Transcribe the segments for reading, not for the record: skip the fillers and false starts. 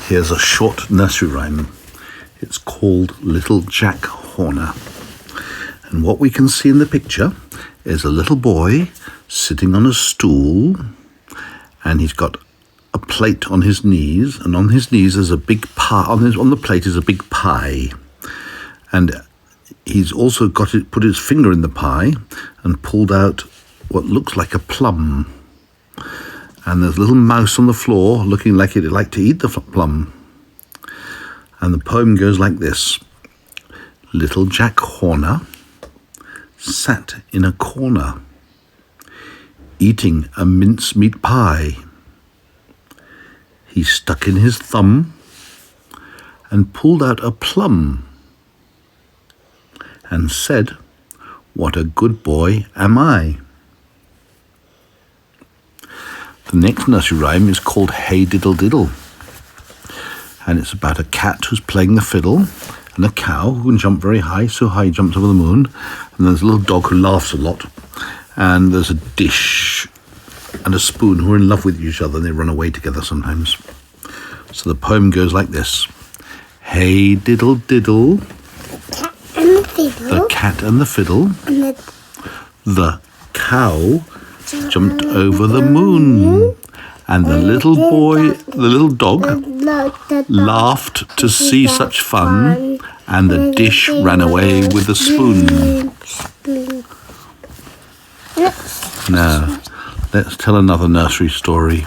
Here's a short nursery rhyme. It's called Little Jack Horner. And what we can see in the picture is a little boy sitting on a stool, and he's got a plate on his knees, and on his knees is a big pie. On the plate is a big pie, and he's also put his finger in the pie and pulled out what looks like a plum. And there's a little mouse on the floor looking like it'd like to eat the plum. And the poem goes like this. Little Jack Horner sat in a corner, eating a mince meat pie. He stuck in his thumb and pulled out a plum and said, "What a good boy am I." The next nursery rhyme is called Hey Diddle Diddle, and it's about a cat who's playing the fiddle and a cow who can jump very high, so high he jumps over the moon, and there's a little dog who laughs a lot, and there's a dish and a spoon who are in love with each other, and they run away together sometimes. So the poem goes like this. Hey diddle diddle, the cat and the fiddle, the cow jumped over the moon, and the little dog laughed to see such fun, and the dish ran away with the spoon. Now, let's tell another nursery story.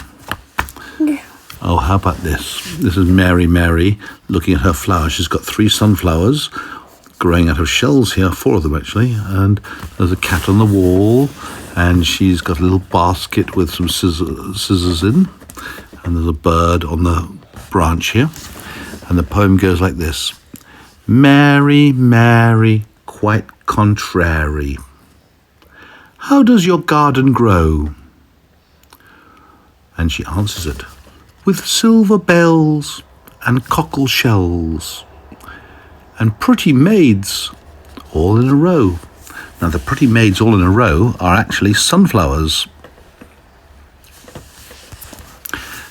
Oh, how about this? This is Mary looking at her flowers. She's got 3 sunflowers growing out of shells here, 4 of them actually, and there's a cat on the wall, and she's got a little basket with some scissors in, and there's a bird on the branch here, and the poem goes like this. Mary, Mary, quite contrary, how does your garden grow? And she answers it, with silver bells and cockle shells and pretty maids all in a row. Now, the pretty maids all in a row are actually sunflowers.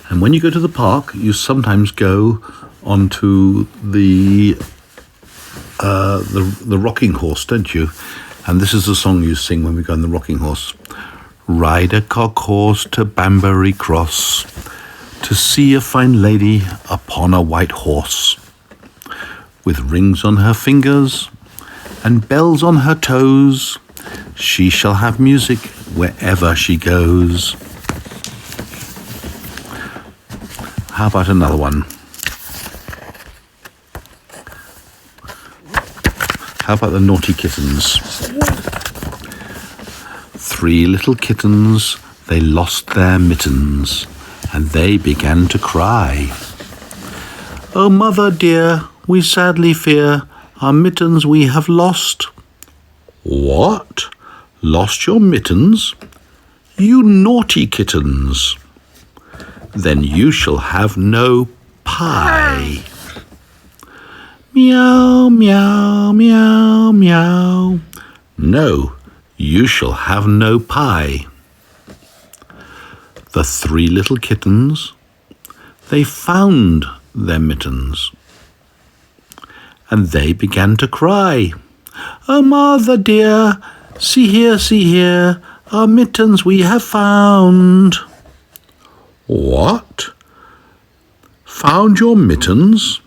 And when you go to the park, you sometimes go onto the rocking horse, don't you? And this is the song you sing when we go on the rocking horse. Ride a cock horse to Banbury Cross to see a fine lady upon a white horse, with rings on her fingers and bells on her toes. She shall have music wherever she goes. How about another one? How about the naughty kittens? 3 little kittens, they lost their mittens, and they began to cry. Oh, mother dear, we sadly fear our mittens we have lost. What? Lost your mittens? You naughty kittens. Then you shall have no pie. Meow, meow, meow, meow. No, you shall have no pie. The 3 little kittens, they found their mittens, and they began to cry. Oh, mother dear, see here, our mittens we have found. What? Found your mittens?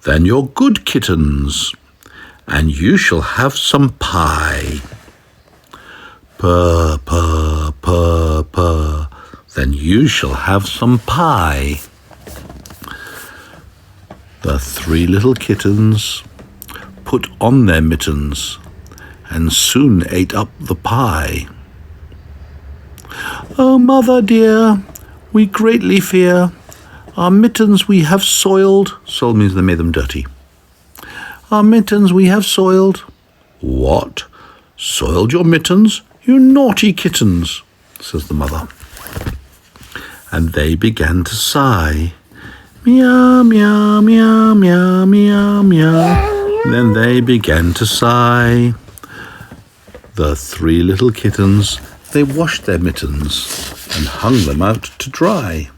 Then you're good kittens, and you shall have some pie. Purr, purr, purr, purr. Then you shall have some pie. The 3 little kittens put on their mittens and soon ate up the pie. Oh, mother dear, we greatly fear our mittens we have soiled. Soiled means they made them dirty. Our mittens we have soiled. What? Soiled your mittens? You naughty kittens, says the mother. And they began to sigh. Meow, meow, meow, meow, meow, meow. Then they began to sigh. The 3 little kittens, they washed their mittens and hung them out to dry.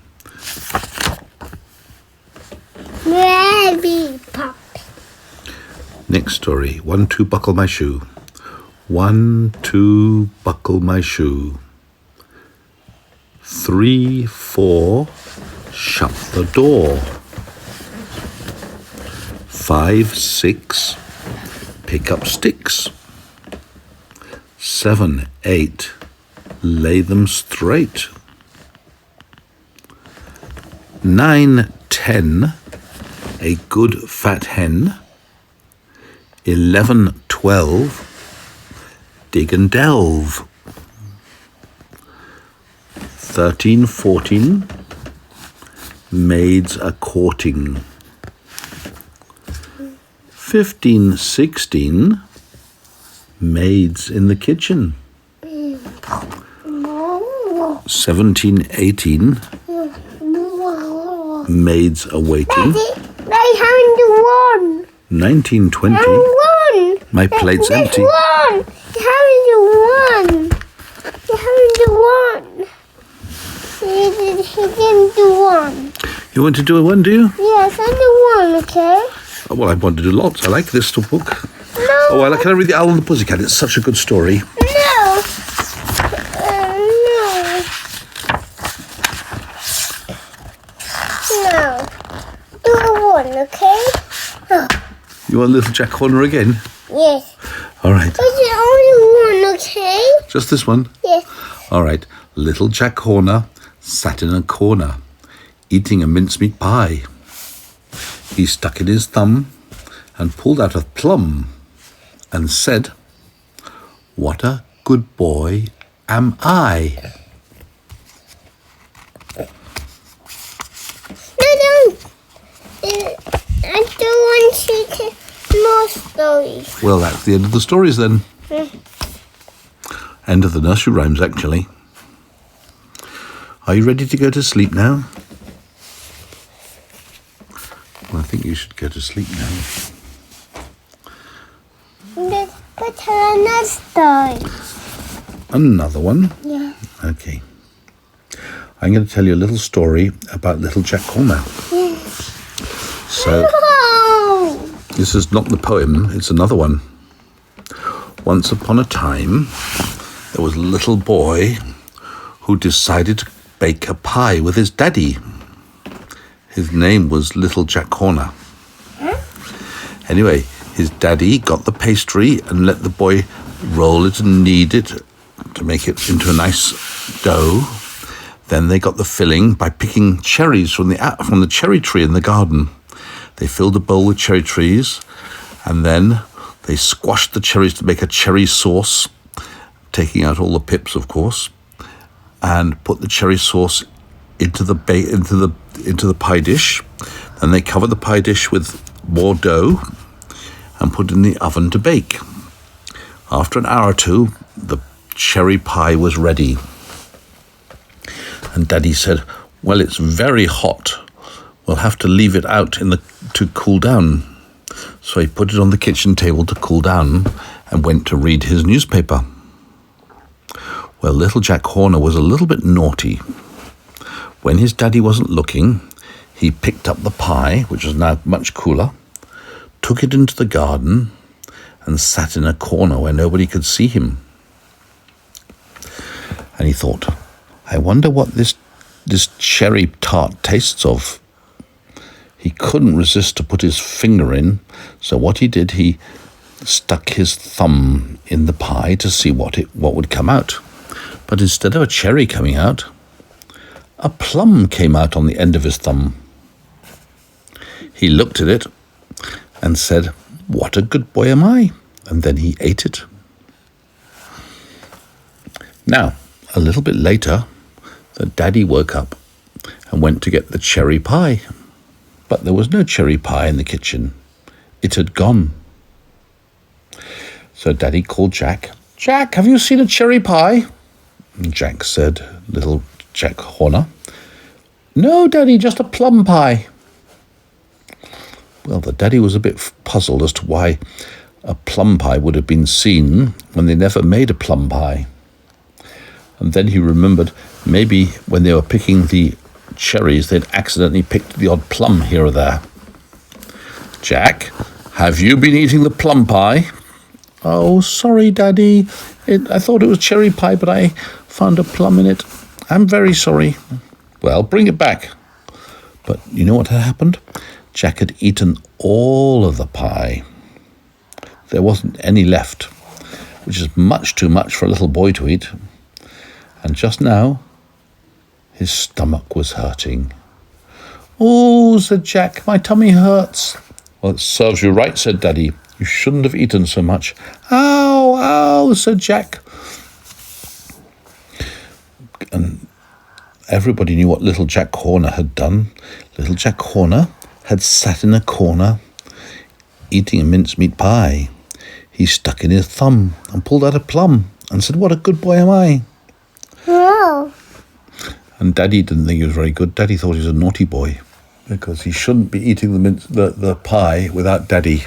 Next story. 1, 2, buckle my shoe. 1, 2, buckle my shoe. 3, 4, shut the door. 5, 6, pick up sticks. 7, 8, lay them straight. 9, 10, a good fat hen. 11, 12, dig and delve. 13, 14, maids a courting. 15, 16, maids in the kitchen. 17, 18, maids a waiting. Daddy, I haven't won. 19, 20, I won. my plate's empty. Won. You haven't won. You haven't won. He didn't do one. You want to do a one, do you? Yes, I do one, okay? Oh, well, I want to do lots. I like this book. No. Oh, can I read The Owl and the Pussycat? It's such a good story. No. No. Do one, okay? Oh. You want Little Jack Horner again? Yes. All right. But you only one, okay? Just this one? Yes. All right. Little Jack Horner sat in a corner, eating a mincemeat pie. He stuck in his thumb and pulled out a plum and said, "What a good boy am I." No. I don't want to tell more stories. Well, that's the end of the stories then. End of the nursery rhymes, actually. Are you ready to go to sleep now? Well, I think you should go to sleep now. But tell another story. Another one? Yeah. Okay. I'm going to tell you a little story about Little Jack Horner. Yeah. So, No. this is not the poem, it's another one. Once upon a time, there was a little boy who decided to bake a pie with his daddy. His name was Little Jack Horner. Huh? Anyway, his daddy got the pastry and let the boy roll it and knead it to make it into a nice dough. Then they got the filling by picking cherries from the cherry tree in the garden. They filled a bowl with cherry trees, and then they squashed the cherries to make a cherry sauce, taking out all the pips, of course, and put the cherry sauce into the pie dish. Then they covered the pie dish with more dough and put it in the oven to bake. After an hour or two, the cherry pie was ready. And Daddy said, "Well, it's very hot. We'll have to leave it out to cool down." So he put it on the kitchen table to cool down and went to read his newspaper. Well, Little Jack Horner was a little bit naughty. When his daddy wasn't looking, he picked up the pie, which was now much cooler, took it into the garden, and sat in a corner where nobody could see him. And he thought, "I wonder what this cherry tart tastes of." He couldn't resist to put his finger in, so what he did, he stuck his thumb in the pie to see what would come out. But instead of a cherry coming out, a plum came out on the end of his thumb. He looked at it and said, "What a good boy am I?" And then he ate it. Now, a little bit later, the daddy woke up and went to get the cherry pie. But there was no cherry pie in the kitchen. It had gone. So Daddy called Jack. "Jack, have you seen a cherry pie?" And Jack said, Little Jack Horner, "No, Daddy, just a plum pie." Well, the daddy was a bit puzzled as to why a plum pie would have been seen when they never made a plum pie. And then he remembered maybe when they were picking the cherries, they'd accidentally picked the odd plum here or there. "Jack, Have you been eating the plum pie? Oh, sorry, Daddy. I thought it was cherry pie, but I found a plum in it. I'm very sorry. Well, bring it back. But you know what had happened? Jack had eaten all of the pie. There wasn't any left, which is much too much for a little boy to eat. And just now, his stomach was hurting. Oh, said Jack, my tummy hurts. Well, it serves you right, said Daddy. You shouldn't have eaten so much. Ow, ow, said Jack. And everybody knew what little Jack Horner had done. Little Jack Horner had sat in a corner eating a mince meat pie. He stuck in his thumb and pulled out a plum and said, what a good boy am I. Oh. And Daddy didn't think he was very good. Daddy thought he was a naughty boy because he shouldn't be eating the pie without Daddy.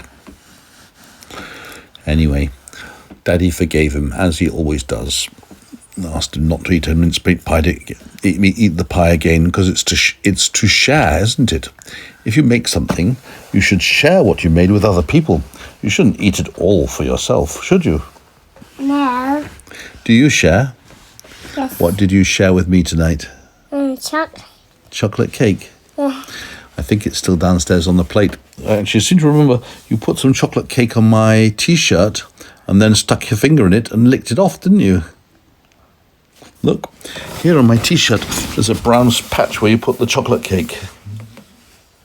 Anyway, Daddy forgave him, as he always does. Asked him not to eat a mince meat pie, eat the pie again, because it's to share, isn't it? If you make something, you should share what you made with other people. You shouldn't eat it all for yourself, should you? No. Do you share? Yes. What did you share with me tonight? Chocolate. Chocolate cake? Yeah. I think it's still downstairs on the plate. I actually seem to remember you put some chocolate cake on my T-shirt and then stuck your finger in it and licked it off, didn't you? Look, here on my T-shirt, there's a brown patch where you put the chocolate cake.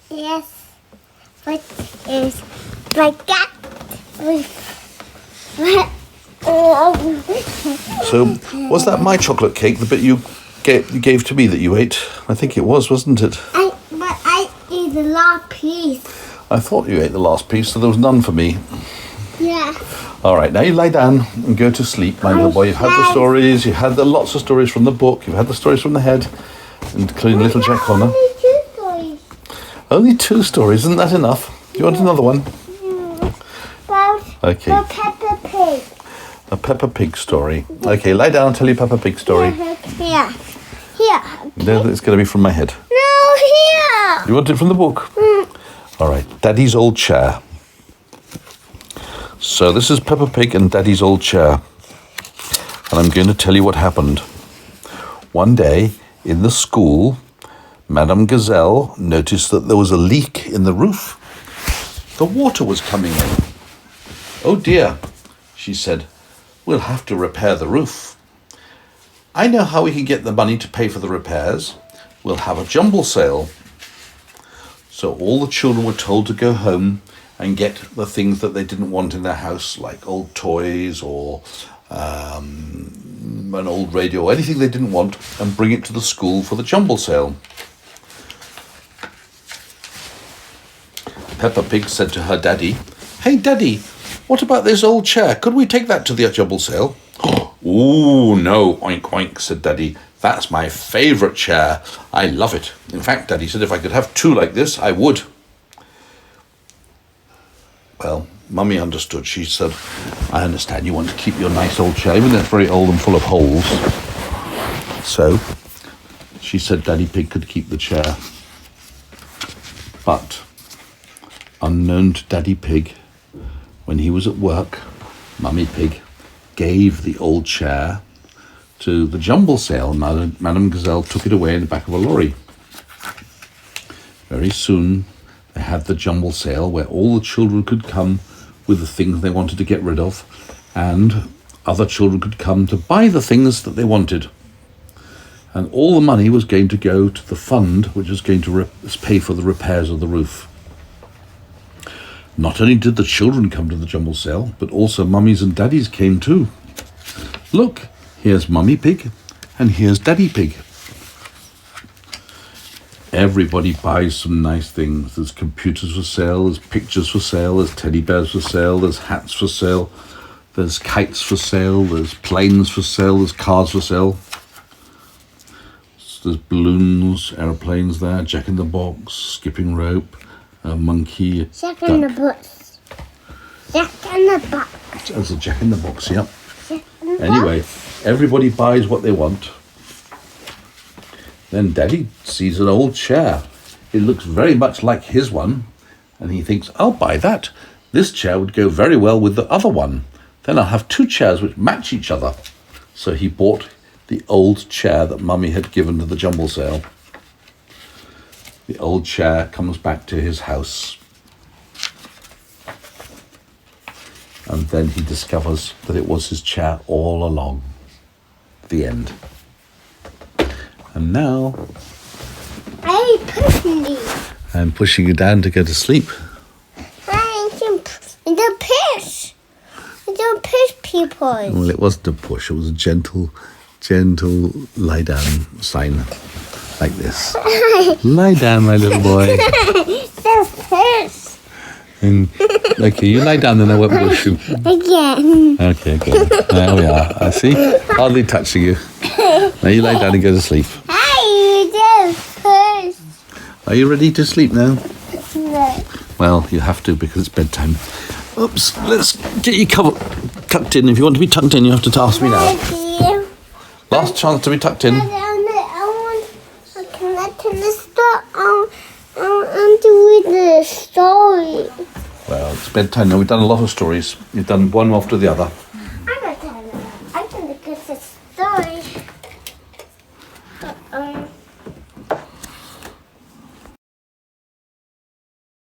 Yes. What is like that? So, was that my chocolate cake, the bit you gave to me that you ate? I think it was, wasn't it? But I ate the last piece. I thought you ate the last piece, so there was none for me. Yeah. All right, now you lie down and go to sleep, my little boy. You've had the stories, you've had lots of stories from the book, you've had the stories from the head, including Little Jack Horner. Only 2 stories. Only 2 stories, isn't that enough? Do you want another one? Okay. The Peppa Pig. A Peppa Pig story. Okay, lie down and tell you Peppa Pig story. Here. Here. No, it's going to be from my head. No, here. You want it from the book? All right, Daddy's old chair. So this is Peppa Pig and Daddy's old chair. And I'm going to tell you what happened. One day in the school, Madame Gazelle noticed that there was a leak in the roof. The water was coming in. Oh dear, she said, we'll have to repair the roof. I know how we can get the money to pay for the repairs. We'll have a jumble sale. So all the children were told to go home and get the things that they didn't want in their house, like old toys or an old radio, anything they didn't want, and bring it to the school for the jumble sale. Peppa Pig said to her daddy, "Hey, Daddy, what about this old chair? Could we take that to the jumble sale?" "Oh, no, oink, oink," said Daddy. "That's my favourite chair. I love it. In fact," Daddy said, "if I could have 2 like this, I would." Well, Mummy understood. She said, "I understand you want to keep your nice old chair, even though it's very old and full of holes." So, she said Daddy Pig could keep the chair. But, unknown to Daddy Pig, when he was at work, Mummy Pig gave the old chair to the jumble sale. Madame Gazelle took it away in the back of a lorry. Very soon, they had the jumble sale where all the children could come with the things they wanted to get rid of, and other children could come to buy the things that they wanted. And all the money was going to go to the fund which was going to pay for the repairs of the roof. Not only did the children come to the jumble sale, but also mummies and daddies came too. Look, here's Mummy Pig and here's Daddy Pig. Everybody buys some nice things. There's computers for sale, there's pictures for sale, there's teddy bears for sale, there's hats for sale, there's kites for sale, there's planes for sale, there's cars for sale. There's balloons, aeroplanes there, Jack in the Box, skipping rope, a monkey, Jack in the Box. Jack in the Box. There's a Jack in the Box, yep. Jack in the Anyway, everybody buys what they want. Then Daddy sees an old chair. It looks very much like his one, and he thinks, "I'll buy that." this chair would go very well with the other one. Then I'll have 2 chairs which match each other. So he bought the old chair that Mummy had given to the jumble sale. The old chair comes back to his house. And then he discovers that it was his chair all along. The end. And now I'm pushing you down to go to sleep. Don't push people. Well, it wasn't a push. It was a gentle lie down sign. Like this. Lie down, my little boy. Don't push. And, okay, you lie down then I won't push you. Again. Okay, good. There we are. I see. Hardly touching you. Now you lie down and go to sleep. Hey, don't push. Are you ready to sleep now? No. Well, you have to because it's bedtime. Oops, let's get you tucked in. If you want to be tucked in, you have to ask me now. Last chance to be tucked in. I'm doing the story. Well, it's bedtime now. We've done a lot of stories. You've done one after the other. I'm going to get the story.